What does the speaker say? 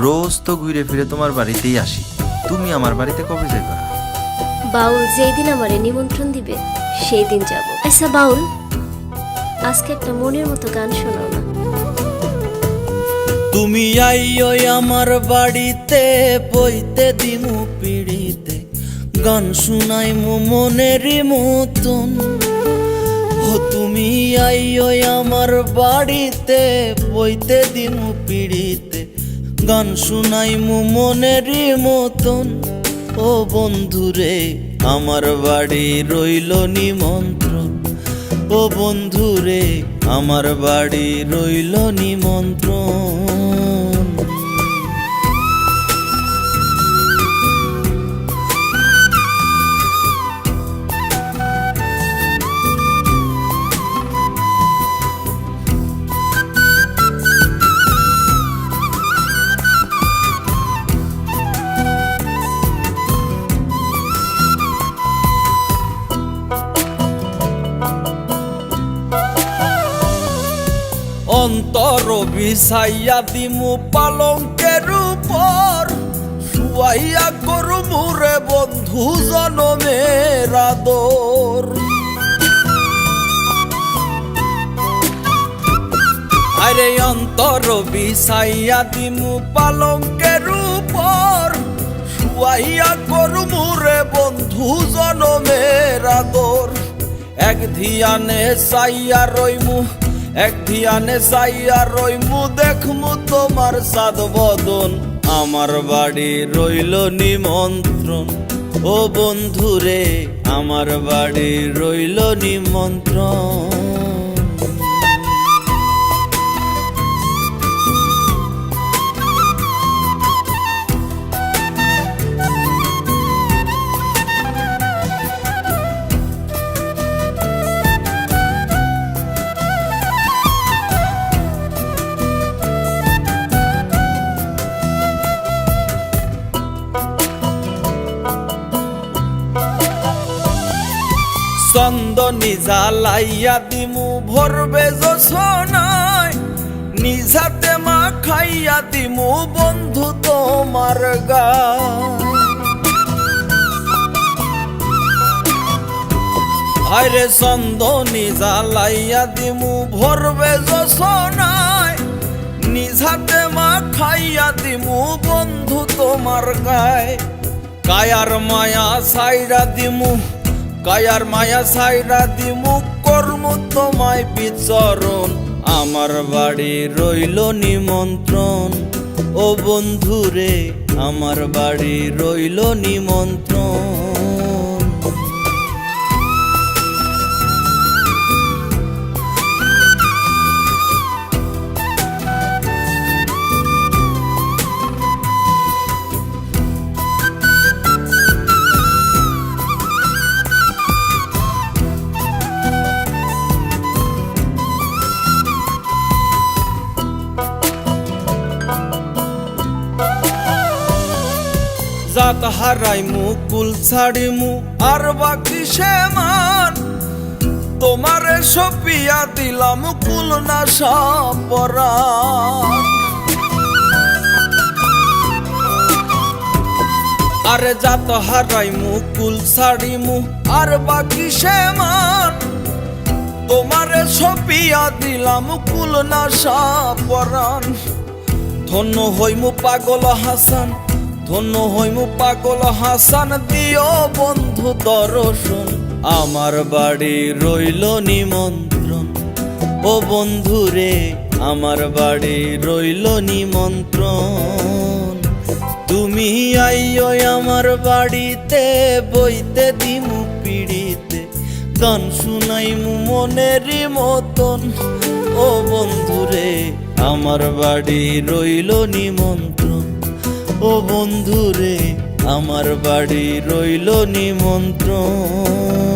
রোজ তো ঘুরে ফিরে তোমার বাড়িতেই আসি, তুমি আমার বাড়িতে কবে যাইবা? বাউল যেই দিন আমারে নিমন্ত্রণ দিবে সেই দিন যাব। আচ্ছা বাউল, আজকে একটা মনের মতো গান শোনাও না। তুমি আইও আমার বাড়িতে, বইতে দিমু পিড়িতে, গান শুনাই মনেরই মতন। ও তুমি আইও আমার বাড়িতে, বইতে দিমু পিড়িতে, গান শুনাই মনেরই মতন। ও বন্ধুরে আমার বাড়ি রইল নিমন্ত্রণ, ও বন্ধুরে আমার বাড়ি রইল নিমন্ত্রণ। অন্তর বিছাইয়া দিমু পালঙ্কের উপর, শুয়াইয়া করু মুরে বন্ধু জনমের আদর। আরে অন্তর বিছাইয়া দিমু পালঙ্কের উপর, শুয়াইয়া করু মুরে বন্ধু জনমের আদর। এক ধিয়ানে চাইয়া রইমু, এক ধিয়ানে চাইয়া রইমু, দেখমু তোমার সাদ বদন। আমার বাড়ি রইল নিমন্ত্রণ, ও বন্ধুরে আমার বাড়ি রইল নিমন্ত্রণ। চন্দনী জ্বালাইয়া দিমু ভরবে জোছনায়, নিজাতে মা খাইয়া দিমু বন্ধু তোমার গায়। আরে চন্দনী জ্বালাইয়া দিমু ভরবে জোছনায়, নিজাতে মা খাইয়া দিমু বন্ধু তোমার গায়। কায়ার মায়া ছাইরা দিমু, কায়ার মায়া ছাইরা দিমু, কর্ম তোমায় বিচরণ। আমার বাড়ি রইল নিমন্ত্রণ, ও বন্ধুরে আমার বাড়ি রইল নিমন্ত্রণ। জাত হারাইমু কুল ছাড়িমু আর বাকি সে মান, তোমারে সপিয়া দিলাম কুল না সাপরান। আরে জাত হারাইমু কুল ছাড়িমু আর বাকি সে মান, তোমারে সপিয়া দিলাম কুল না সাপরান। ধন্য হইমু পাগল হাসান, ধন্য হইমু পাগল হাসান, দিও বন্ধু দর্শন। আমার বাড়ি রইল নিমন্ত্রণ, ও বন্ধুরে আমার বাড়ি রইল নিমন্ত্রণ। তুমি আইও আমার বাড়িতে, বইতে দিমু পিড়িতে, গান শুনাইমু মনেরই মতন। ও বন্ধুরে আমার বাড়ি রইল নিমন্ত্রণ, ও বন্ধুরে আমার বাড়ি রইল নিমন্ত্রণ।